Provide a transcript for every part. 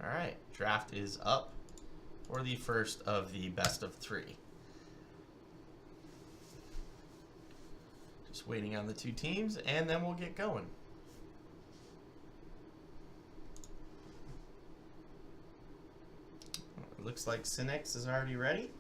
All right, draft is up for the first of the best of 3. Just waiting on the 2 teams, and then we'll get going. It looks like Senix is already ready.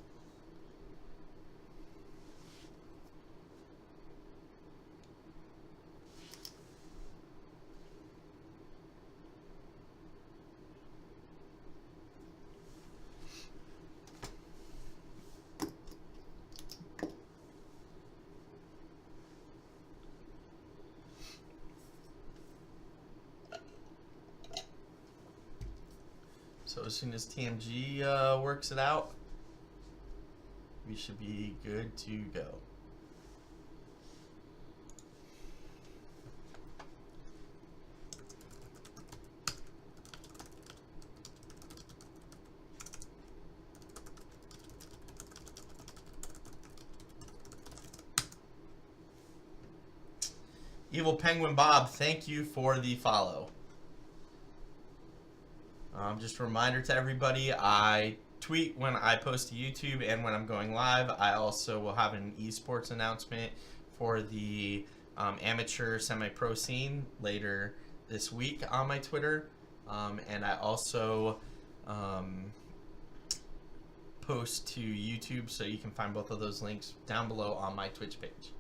So as soon as TMG works it out, we should be good to go. Evil Penguin Bob, thank you for the follow. Just a reminder to everybody, I tweet when I post to YouTube and when I'm going live. I also will have an esports announcement for the amateur semi-pro scene later this week on my Twitter. And I also post to YouTube, so you can find both of those links down below on my Twitch page.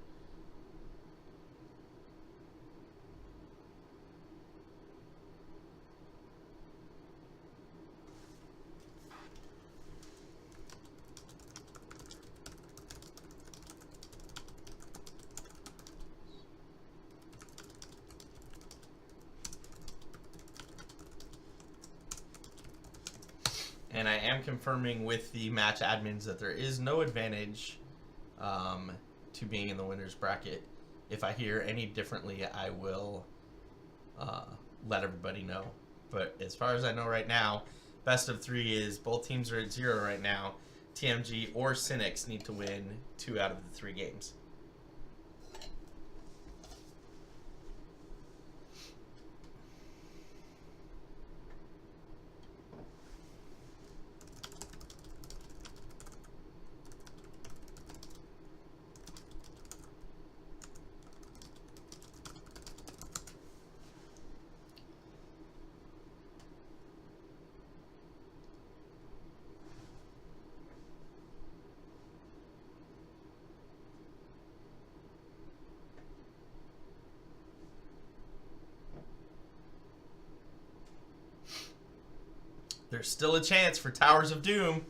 And I am confirming with the match admins that there is no advantage to being in the winner's bracket. If I hear any differently, I will let everybody know. But as far as I know right now, best of 3 is both teams are at 0 right now. TMG or Senix need to win 2 out of the 3 games. There's still a chance for Towers of Doom.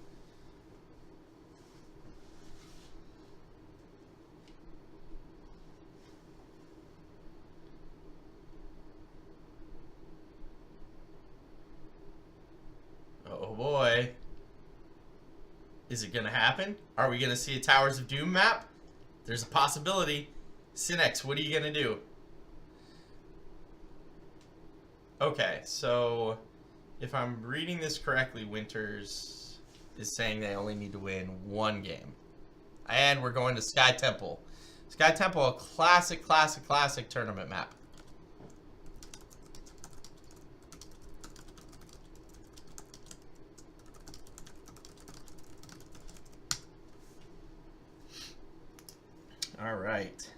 Oh boy. Is it going to happen? Are we going to see a Towers of Doom map? There's a possibility. Senix, what are you going to do? Okay, so if I'm reading this correctly, Winters is saying they only need to win 1 game. And we're going to Sky Temple. Sky Temple, a classic tournament map. All right.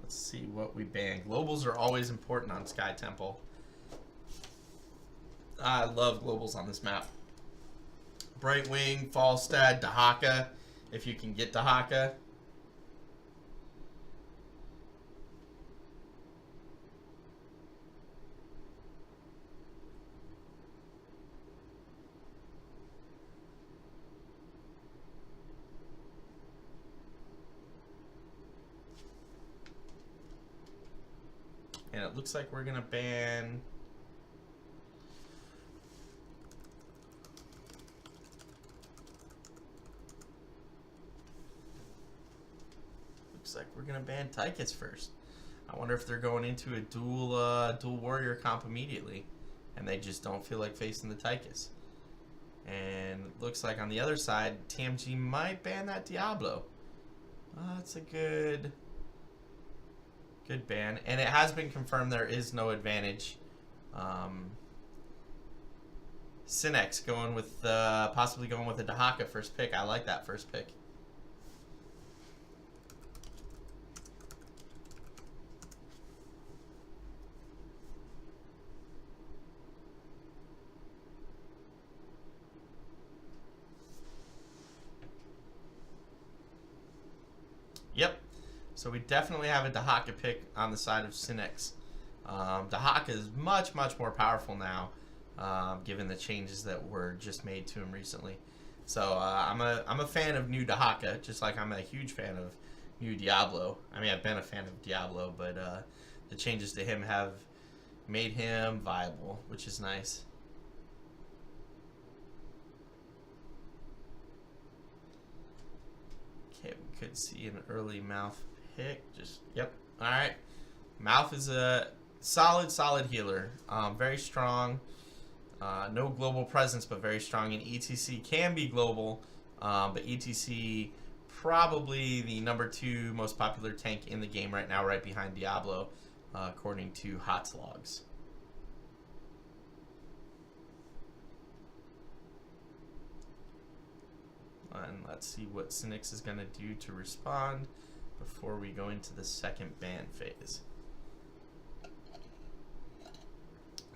Let's see what we ban. Globals are always important on Sky Temple. I love globals on this map. Brightwing, Falstad, Dahaka, if you can get Dahaka. And it looks like we're going to ban... Looks like we're going to ban Tychus first. I wonder if they're going into a dual warrior comp immediately. And they just don't feel like facing the Tychus. And it looks like on the other side, TMG might ban that Diablo. That's a good ban. And it has been confirmed there is no advantage Senix going with possibly going with a Dahaka first pick. I like that first pick. Yep. So we definitely have a Dahaka pick on the side of Senix. Dahaka is much, much more powerful now, given the changes that were just made to him recently. So I'm a fan of new Dahaka, just like I'm a huge fan of new Diablo. I mean, I've been a fan of Diablo, but the changes to him have made him viable, which is nice. Okay, we could see an early Mouth pick. Just, yep. All right. Mouth is a solid healer. Very strong. No global presence, but very strong. And ETC can be global, but ETC probably the #2 most popular tank in the game right now, right behind Diablo, according to HOTS logs. And let's see what Senix is going to do to respond before we go into the second ban phase.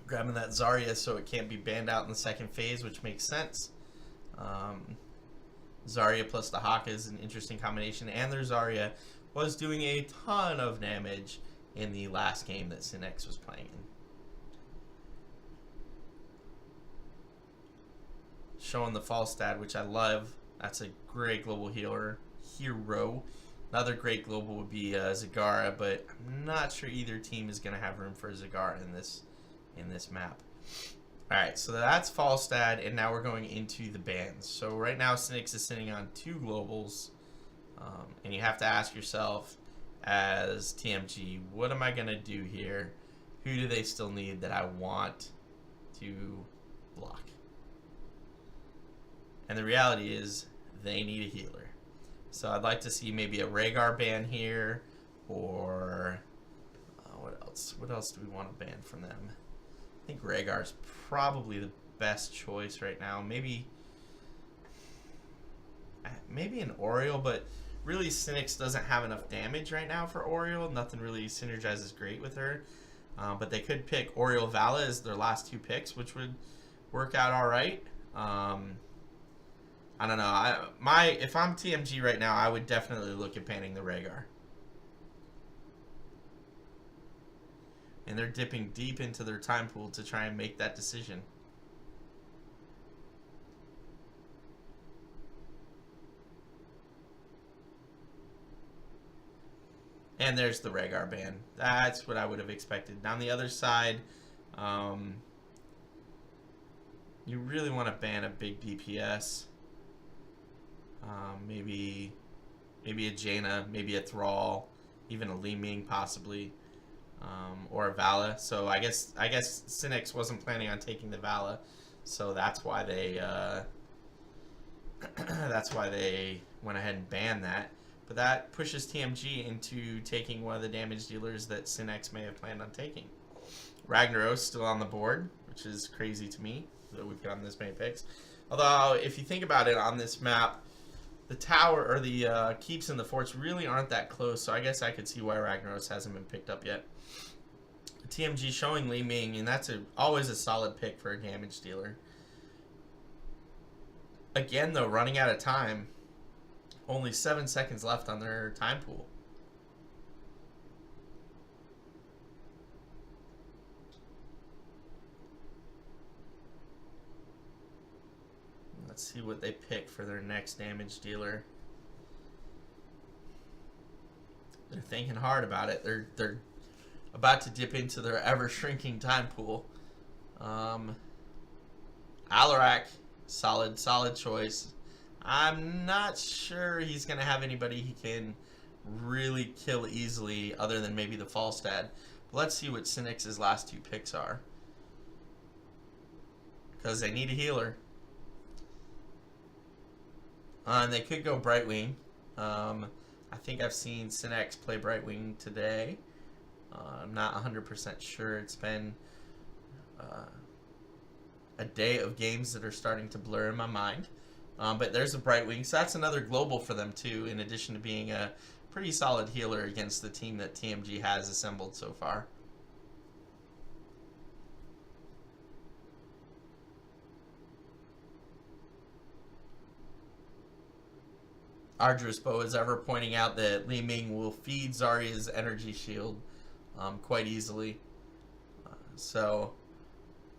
Grabbing that Zarya so it can't be banned out in the second phase, which makes sense. Zarya plus the Dahaka is an interesting combination, and their Zarya was doing a ton of damage in the last game that Senix was playing in. Showing the Falstad, which I love. That's a great global healer. Hero. Another great global would be Zagara, but I'm not sure either team is going to have room for Zagara in this map. Alright, so that's Falstad, and now we're going into the bans. So right now Senix is sitting on 2 globals, and you have to ask yourself as TMG, what am I going to do here? Who do they still need that I want to block? And the reality is they need a healer. So I'd like to see maybe a Rhaegar ban here, or what else? What else do we want to ban from them? I think Rhaegar's probably the best choice right now. Maybe an Oriole, but really Senix doesn't have enough damage right now for Oriole. Nothing really synergizes great with her. But they could pick Oriole Vala as their last 2 picks, which would work out all right. I don't know. If I'm TMG right now, I would definitely look at banning the Rhaegar. And they're dipping deep into their time pool to try and make that decision. And there's the Rhaegar ban. That's what I would have expected. On the other side, you really want to ban a big DPS. Maybe a Jaina, maybe a Thrall, even a Li Ming possibly, or a Vala. So I guess Senix wasn't planning on taking the Vala, so that's why they went ahead and banned that. But that pushes TMG into taking one of the damage dealers that Senix may have planned on taking. Ragnaros still on the board, which is crazy to me that we've gotten this many picks. Although if you think about it, on this map, the tower or the keeps and the forts really aren't that close, so I guess I could see why Ragnaros hasn't been picked up yet. TMG showing Li Ming, and that's always a solid pick for a damage dealer. Again, though, running out of time. Only 7 seconds left on their time pool. Let's see what they pick for their next damage dealer. They're thinking hard about it. They're about to dip into their ever-shrinking time pool. Alarak, solid choice. I'm not sure he's going to have anybody he can really kill easily other than maybe the Falstad. But let's see what Senix's last 2 picks are. Because they need a healer. And they could go Brightwing. I think I've seen Senix play Brightwing today. I'm not 100% sure. It's been a day of games that are starting to blur in my mind. But there's a Brightwing, so that's another global for them too, in addition to being a pretty solid healer against the team that TMG has assembled so far. Arduous Bow is ever pointing out that Li Ming will feed Zarya's energy shield quite easily. So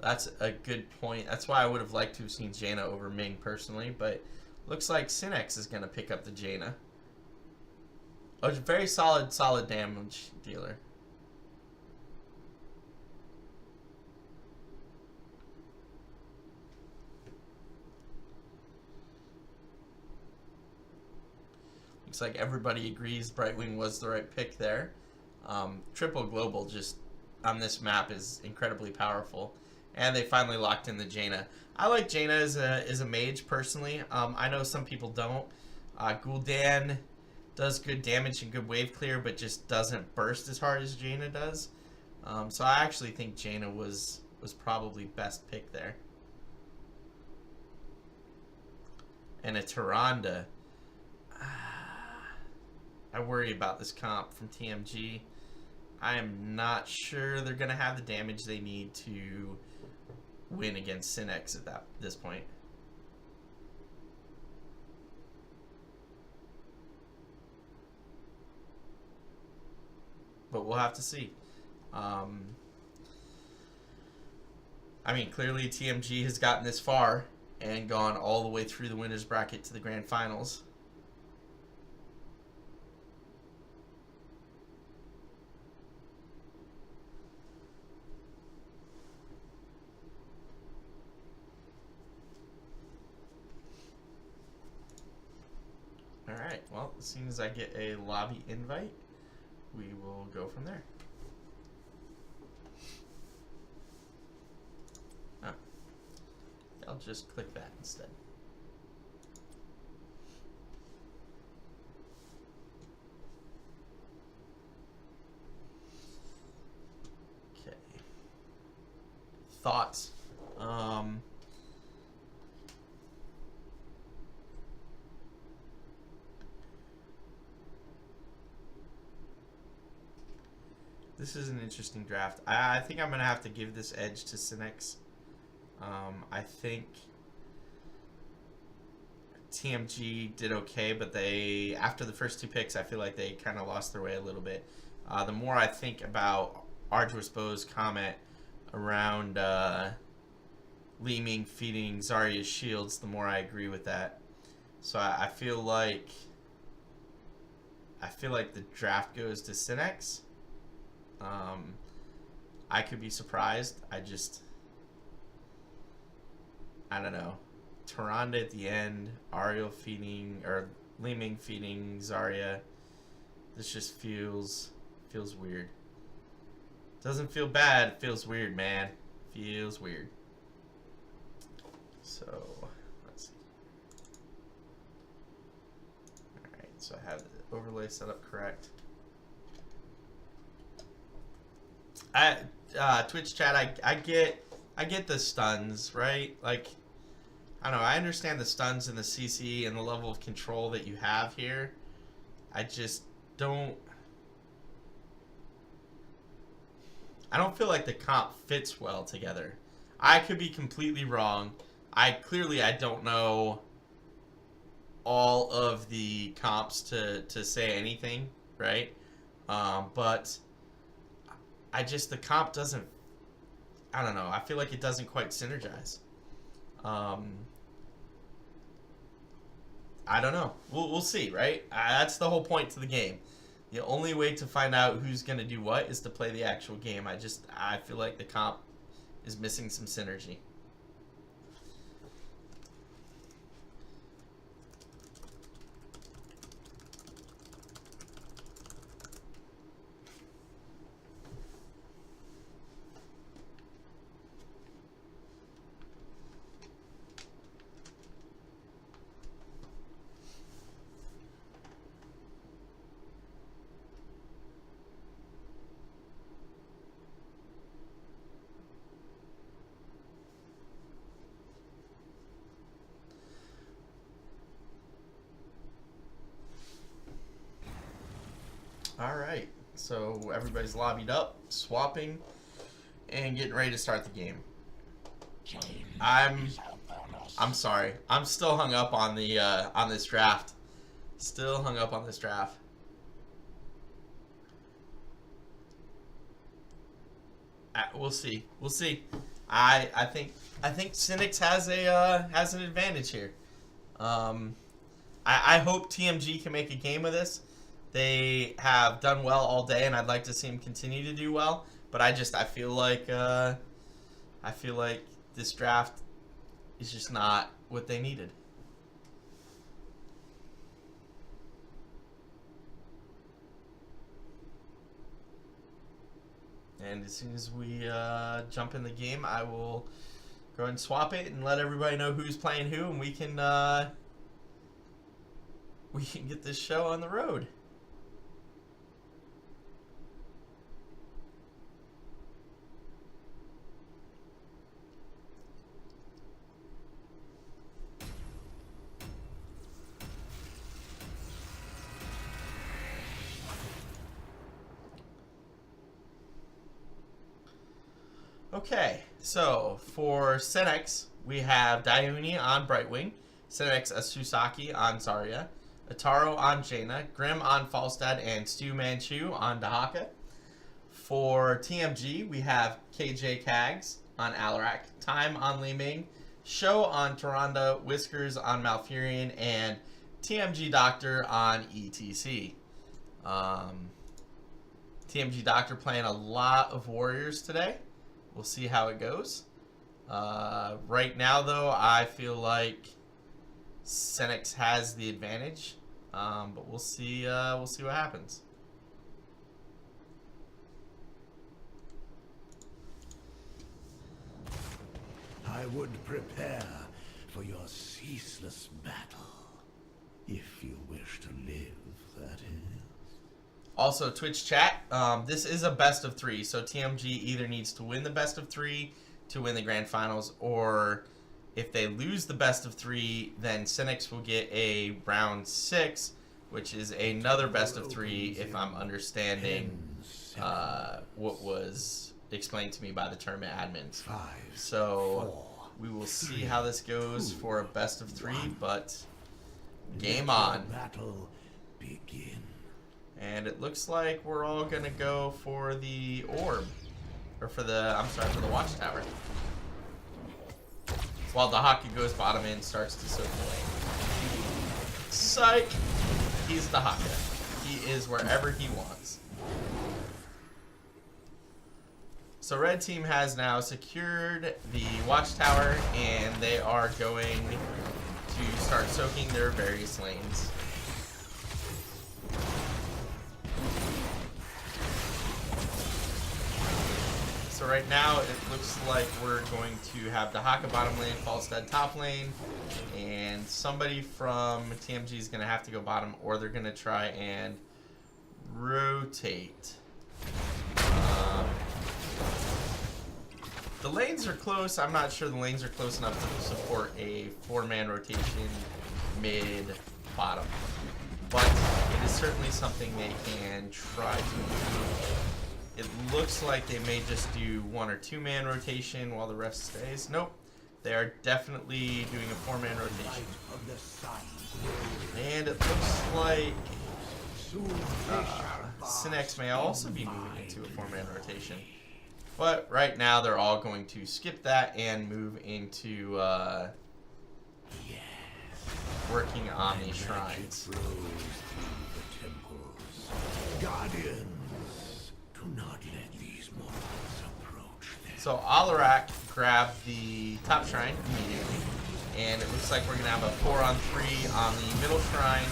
that's a good point. That's why I would have liked to have seen Jaina over Ming personally, but looks like Senix is going to pick up the Jaina. A very solid damage dealer. Looks like everybody agrees Brightwing was the right pick there. Triple global just on this map is incredibly powerful. And they finally locked in the Jaina. I like Jaina as a mage personally. I know some people don't. Gul'dan does good damage and good wave clear, but just doesn't burst as hard as Jaina does. So I actually think Jaina was probably best pick there. And a Tyrande. I worry about this comp from TMG. I am not sure they're going to have the damage they need to win against Senix at this point. But we'll have to see. I mean, clearly TMG has gotten this far and gone all the way through the winners bracket to the grand finals. Alright, well, as soon as I get a lobby invite, we will go from there. Oh. I'll just click that instead. Okay. Thoughts? This is an interesting draft. I think I'm going to have to give this edge to Senix. I think TMG did okay, but they, after the first two picks, I feel like they kind of lost their way a little bit. The more I think about Arduous Bow's comment around Li Ming feeding Zarya's shields, the more I agree with that. So I feel like the draft goes to Senix. I could be surprised. I don't know. Tyrande at the end, Ariel feeding, or Li Ming feeding Zarya. This just feels weird. Doesn't feel bad. It feels weird, man. Feels weird. So, let's see. Alright, so I have the overlay set up correct. Twitch chat, I get the stuns, right? Like, I don't know, I understand the stuns and the CC and the level of control that you have here. I just don't... I don't feel like the comp fits well together. I could be completely wrong. I don't know all of the comps to say anything, right? But the comp doesn't, I don't know, I feel like it doesn't quite synergize. I don't know. We'll see, right? That's the whole point to the game. The only way to find out who's going to do what is to play the actual game. I feel like the comp is missing some synergy. So everybody's lobbied up, swapping, and getting ready to start the game. I'm sorry. I'm still hung up on the on this draft. Still hung up on this draft. We'll see. We'll see. I think Senix has an advantage here. I hope TMG can make a game of this. They have done well all day, and I'd like to see them continue to do well. But I feel like this draft is just not what they needed. And as soon as we jump in the game, I will go ahead and swap it and let everybody know who's playing who, and we can get this show on the road. Okay, so for Senix, we have Daiuni on Brightwing, Senix Asusaki on Zarya, Ataro on Jaina, Grim on Falstad, and Stu Manchu on Dahaka. For TMG, we have KJ Kags on Alarak, Time on Li Ming, Show on Tyrande, Whiskers on Malfurion, and TMG Doctor on ETC. TMG Doctor playing a lot of warriors today. We'll see how it goes. Right now, though, I feel like Senix has the advantage, but we'll see. We'll see what happens. I would prepare for your ceaseless battle, if you wish to live, that is. Also, Twitch chat, this is a best of 3, so TMG either needs to win the best of 3 to win the grand finals, or if they lose the best of 3, then Senix will get a round 6, which is another best of 3, if I'm understanding what was explained to me by the tournament admins. So we will see how this goes for a best of 3, but game on. Battle begin. And it looks like we're all gonna go for the orb, or for the watchtower. While the Haka goes bottom in, starts to soak the lane. Psych! He's the Haka. He is wherever he wants. So red team has now secured the watchtower, and they are going to start soaking their various lanes. So right now, it looks like we're going to have Dahaka bottom lane, Falstad top lane, and somebody from TMG is going to have to go bottom, or they're going to try and rotate. The lanes are close. I'm not sure the lanes are close enough to support a 4-man rotation mid-bottom. But it is certainly something they can try to do. It looks like they may just do 1 or 2-man rotation while the rest stays. Nope. They are definitely doing a 4-man rotation. And it looks like Senix may also be moving into a 4-man rotation. But right now they're all going to skip that and move into working on these shrines. Guardians, do not let these mortals approach them. So Alarak grabbed the top shrine immediately, and it looks like we're gonna have a 4-on-3 on the middle shrine,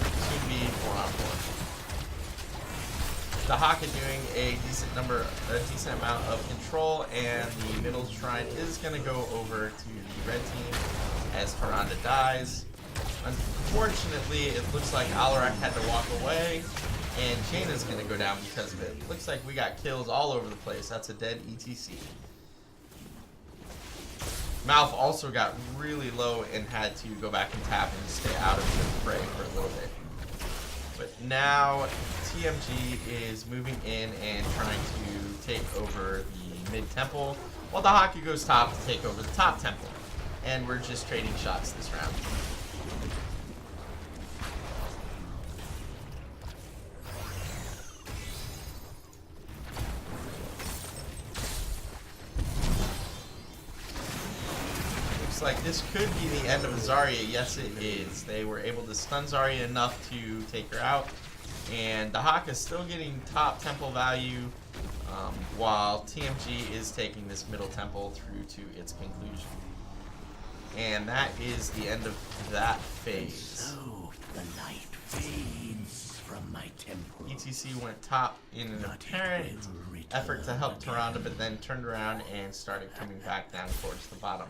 soon to be 4-on-4. The Haka doing a decent amount of control, and the middle shrine is gonna go over to the red team as Tyrande dies. Unfortunately, it looks like Alarak had to walk away, and Jaina's going to go down because of it. Looks like we got kills all over the place. That's a dead ETC. Malf also got really low and had to go back and tap and stay out of the fray for a little bit. But now TMG is moving in and trying to take over the mid temple, while the Haka goes top to take over the top temple. And we're just trading shots this round. Looks like this could be the end of Zarya. Yes, it is. They were able to stun Zarya enough to take her out. And the Haka is still getting top temple value, while TMG is taking this middle temple through to its conclusion. And that is the end of that phase. So the light fades from my temple. ETC went top in an apparent effort to help Tyrande, but then turned around and started coming back down towards the bottom.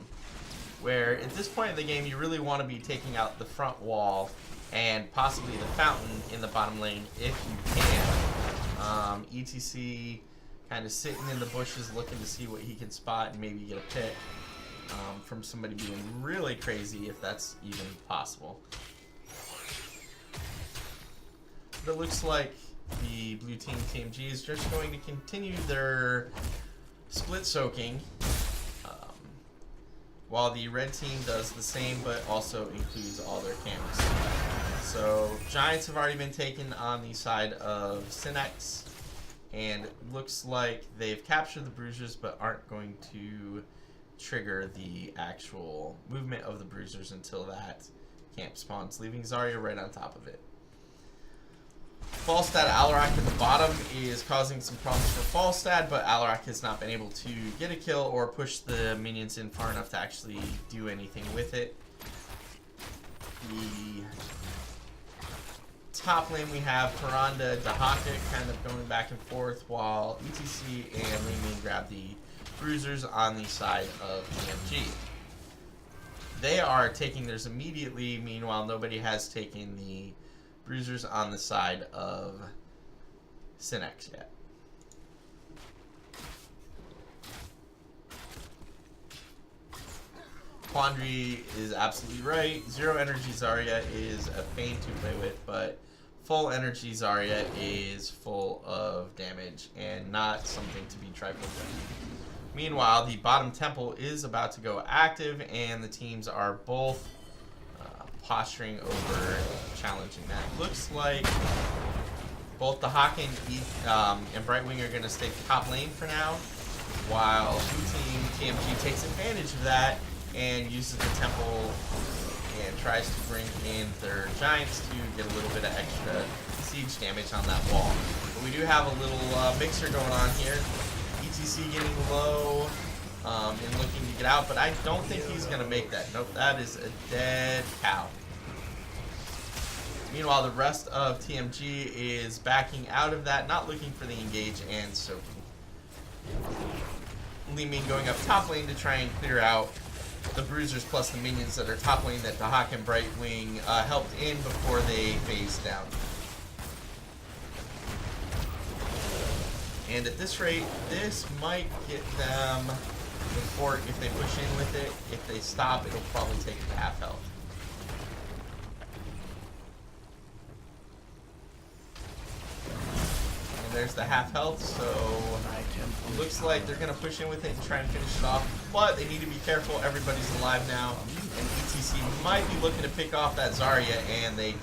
Where at this point in the game, you really want to be taking out the front wall and possibly the fountain in the bottom lane if you can. ETC kind of sitting in the bushes looking to see what he can spot and maybe get a pick from somebody being really crazy, if that's even possible. But it looks like the blue team TMG is just going to continue their split soaking, while the red team does the same but also includes all their camps. So Giants have already been taken on the side of Senix, and it looks like they've captured the Bruisers but aren't going to trigger the actual movement of the Bruisers until that camp spawns, leaving Zarya right on top of it. Falstad Alarak at the bottom is causing some problems for Falstad, but Alarak has not been able to get a kill or push the minions in far enough to actually do anything with it. The top lane we have Tyrande, Dahaka kind of going back and forth, while ETC and Li Ming grab the Bruisers on the side of TMG. They are taking theirs immediately, meanwhile nobody has taken the Bruisers on the side of Senix yet. Quandary is absolutely right. Zero energy Zarya is a pain to play with, but full energy Zarya is full of damage and not something to be trifled with. Meanwhile, the bottom temple is about to go active, and the teams are both posturing over challenging that. Looks like both the Hawk and Brightwing are going to stay top lane for now, while blue team TMG takes advantage of that and uses the temple and tries to bring in their Giants to get a little bit of extra siege damage on that wall. But we do have a little mixer going on here. ETC getting low and looking to get out, but I don't think he's going to make that. Nope, that is a dead cow. Meanwhile, the rest of TMG is backing out of that, not looking for the engage and soaking. Li Ming going up top lane to try and clear out the Bruisers plus the minions that are top lane that Dahak and Brightwing helped in before they phased down. And at this rate, this might get them the fort if they push in with it. If they stop, it'll probably take it to half health. And there's the half health, so it looks like they're going to push in with it and try and finish it off. But they need to be careful. Everybody's alive now. And ETC might be looking to pick off that Zarya, and they do.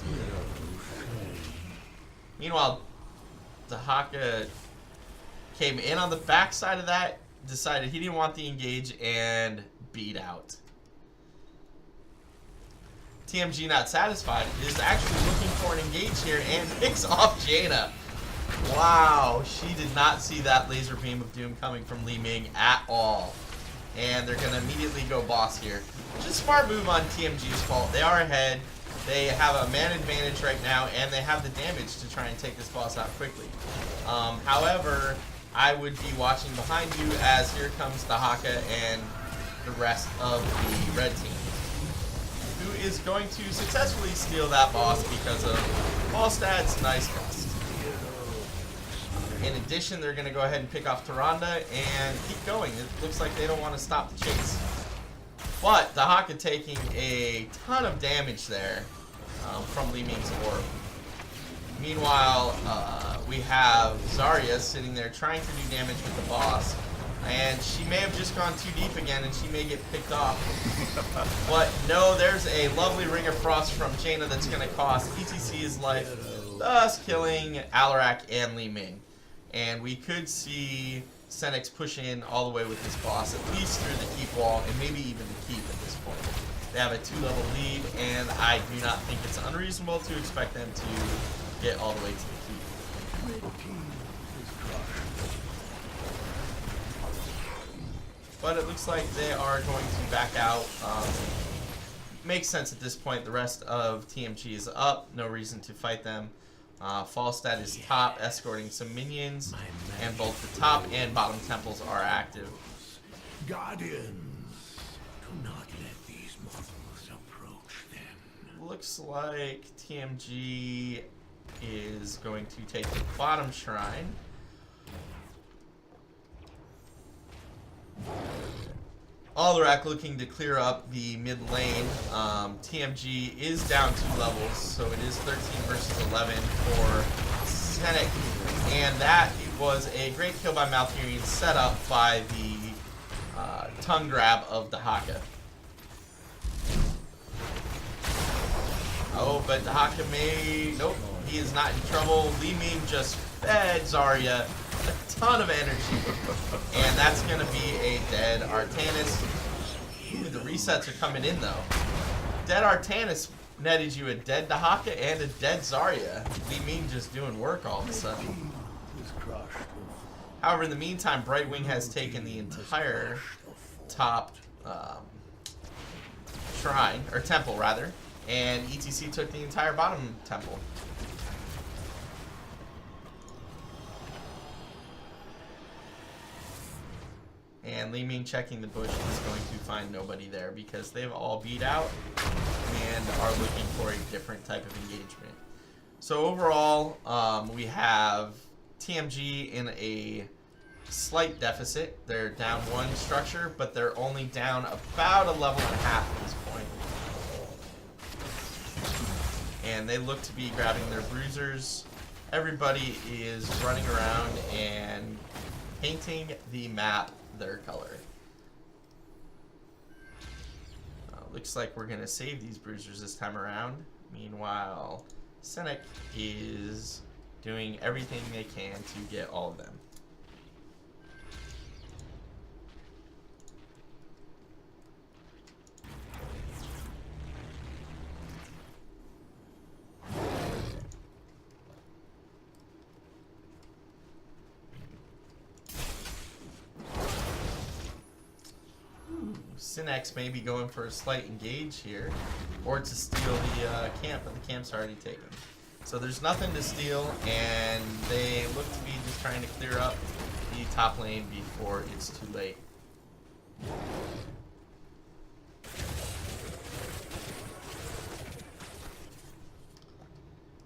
Meanwhile, Dahaka came in on the backside of that, decided he didn't want the engage, and beat out. TMG, not satisfied, is actually looking for an engage here and picks off Jaina. Wow, she did not see that laser beam of doom coming from Li Ming at all. And they're going to immediately go boss here. Which is a smart move on TMG's fault. They are ahead. They have a man advantage right now, and they have the damage to try and take this boss out quickly. However, I would be watching behind you as here comes the Haka and the rest of the red team, who is going to successfully steal that boss because of Falstad's nice bust. In addition, they're going to go ahead and pick off Tyrande and keep going. It looks like they don't want to stop the chase. But the Haka taking a ton of damage there from Li Ming's orb. Meanwhile, we have Zarya sitting there trying to do damage with the boss. And she may have just gone too deep again, and she may get picked off. But no, there's a lovely Ring of Frost from Jaina that's going to cost ETC's life, thus killing Alarak and Li Ming. And we could see Senix push in all the way with this boss, at least through the keep wall, and maybe even the keep at this point. They have a 2-level lead, and I do not think it's unreasonable to expect them to get all the way to the keep. But it looks like they are going to back out. Makes sense at this point. The rest of TMG is up. No reason to fight them. Falstad is top, escorting some minions. And both the top and bottom temples are active. Guardians, do not let these mortals approach them. Looks like TMG is going to take the bottom shrine. Alarak looking to clear up the mid lane. TMG is down 2 levels, so it is 13 versus 11 for Senix. And that was a great kill by Malfurion, set up by the tongue grab of the Haka. Oh, but the Haka may... Nope, he is not in trouble. Li Ming just fed Zarya a ton of energy. And that's going to be a dead Artanis. Ooh, the resets are coming in, though. Dead Artanis netted you a dead Dahaka and a dead Zarya. Li Ming just doing work all of a sudden. However, in the meantime, Brightwing has taken the entire top shrine, or temple, rather. And ETC took the entire bottom temple. And Li Ming checking the bush is going to find nobody there because they've all beat out and are looking for a different type of engagement. So overall, we have TMG in a slight deficit. They're down 1 structure, but they're only down about a level and a half at this point. And they look to be grabbing their bruisers. Everybody is running around and painting the map their color. Looks like we're gonna save these bruisers this time around. Meanwhile, Senix is doing everything they can to get all of them. Senix may be going for a slight engage here, or to steal the camp, but the camp's already taken. So there's nothing to steal, and they look to be just trying to clear up the top lane before it's too late.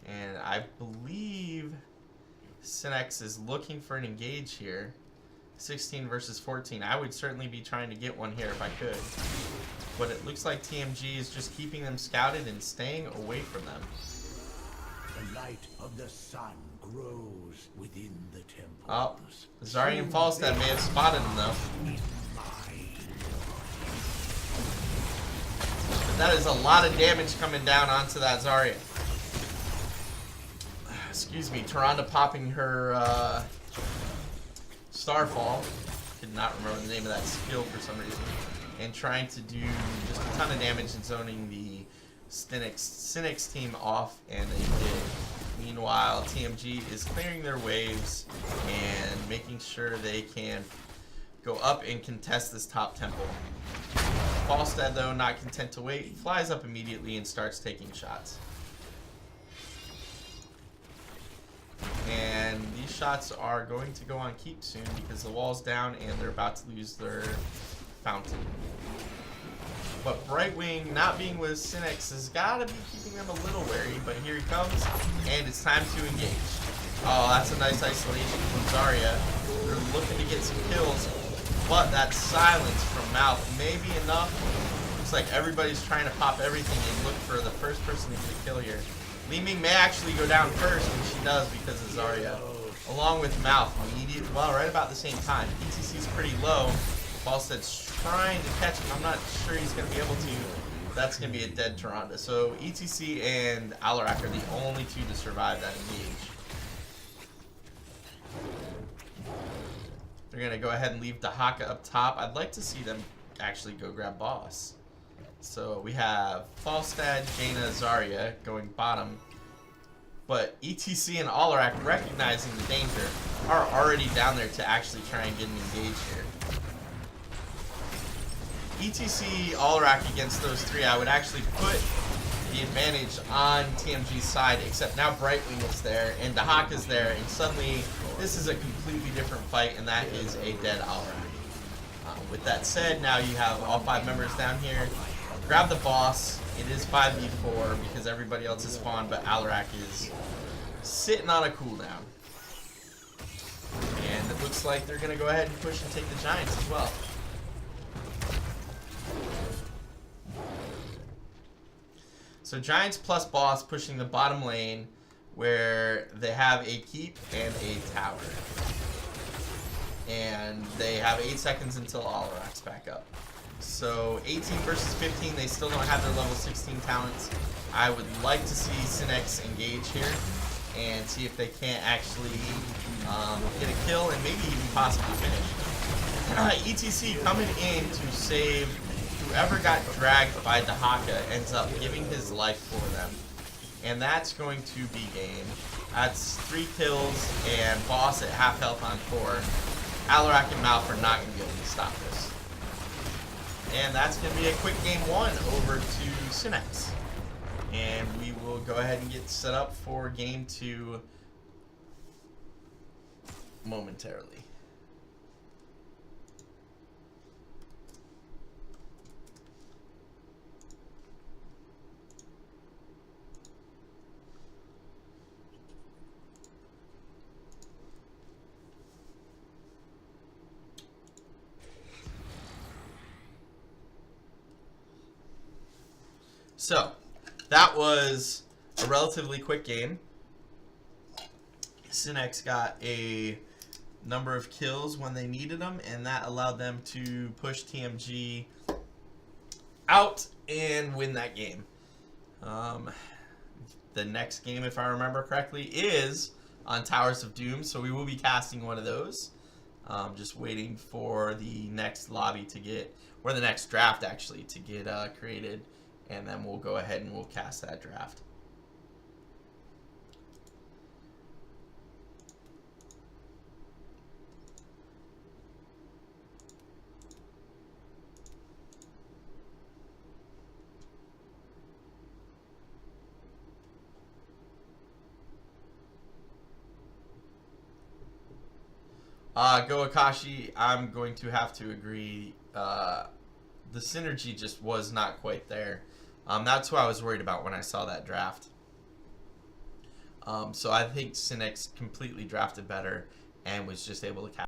And I believe Senix is looking for an engage here. 16 versus 14. I would certainly be trying to get one here if I could. But it looks like TMG is just keeping them scouted and staying away from them. The light of the sun grows within the temple. Oh, Zarya and Falstad may have spotted him though. But that is a lot of damage coming down onto that Zarya. Excuse me, Tyrande popping her Starfall, did not remember the name of that skill for some reason, and trying to do just a ton of damage and zoning the Senix team off, and they did. Meanwhile, TMG is clearing their waves and making sure they can go up and contest this top temple. Falstad, though, not content to wait, flies up immediately and starts taking shots. And these shots are going to go on keep soon because the wall's down and they're about to lose their fountain. But Brightwing, not being with Senix, has got to be keeping them a little wary. But here he comes, and it's time to engage. Oh, that's a nice isolation from Zarya. They're looking to get some kills, but that silence from Mouth may be enough. Looks like everybody's trying to pop everything and look for the first person to get a kill here. Li Ming may actually go down first, and she does because of Zarya. Along with Mouth, well, right about the same time. ETC's pretty low. Falstead's trying to catch him. I'm not sure he's going to be able to. That's going to be a dead Tyrande. So ETC and Alarak are the only two to survive that engage. They're going to go ahead and leave Dahaka up top. I'd like to see them actually go grab boss. So we have Falstad, Jaina, Zarya going bottom. But ETC and Alarak, recognizing the danger, are already down there to actually try and get an engage here. ETC, Alarak against those three, I would actually put the advantage on TMG's side, except now Brightwing is there, and Dahaka's there, and suddenly this is a completely different fight, and that is a dead Alarak. With that said, now you have all 5 members down here. Grab the boss. It is 5v4 because everybody else is spawned, but Alarak is sitting on a cooldown. And it looks like they're going to go ahead and push and take the Giants as well. So Giants plus boss pushing the bottom lane where they have a keep and a tower. And they have 8 seconds until Alarak's back up. So 18 versus 15, they still don't have their level 16 talents. I would like to see Senix engage here and see if they can't actually get a kill and maybe even possibly finish. ETC coming in to save whoever got dragged by Dahaka, ends up giving his life for them. And that's going to be game. That's 3 kills and boss at half health on 4. Alarak and Mouth are not going to be able to stop this. And that's going to be a quick game 1 over to Senix. And we will go ahead and get set up for game 2 momentarily. So, that was a relatively quick game. Senix got a number of kills when they needed them, and that allowed them to push TMG out and win that game. The next game, if I remember correctly, is on Towers of Doom, so we will be casting one of those. Just waiting for the next lobby to get, or the next draft actually, to get created. And then we'll go ahead and we'll cast that draft. Go Akashi, I'm going to have to agree. The synergy just was not quite there. That's what I was worried about when I saw that draft. So I think Senix completely drafted better and was just able to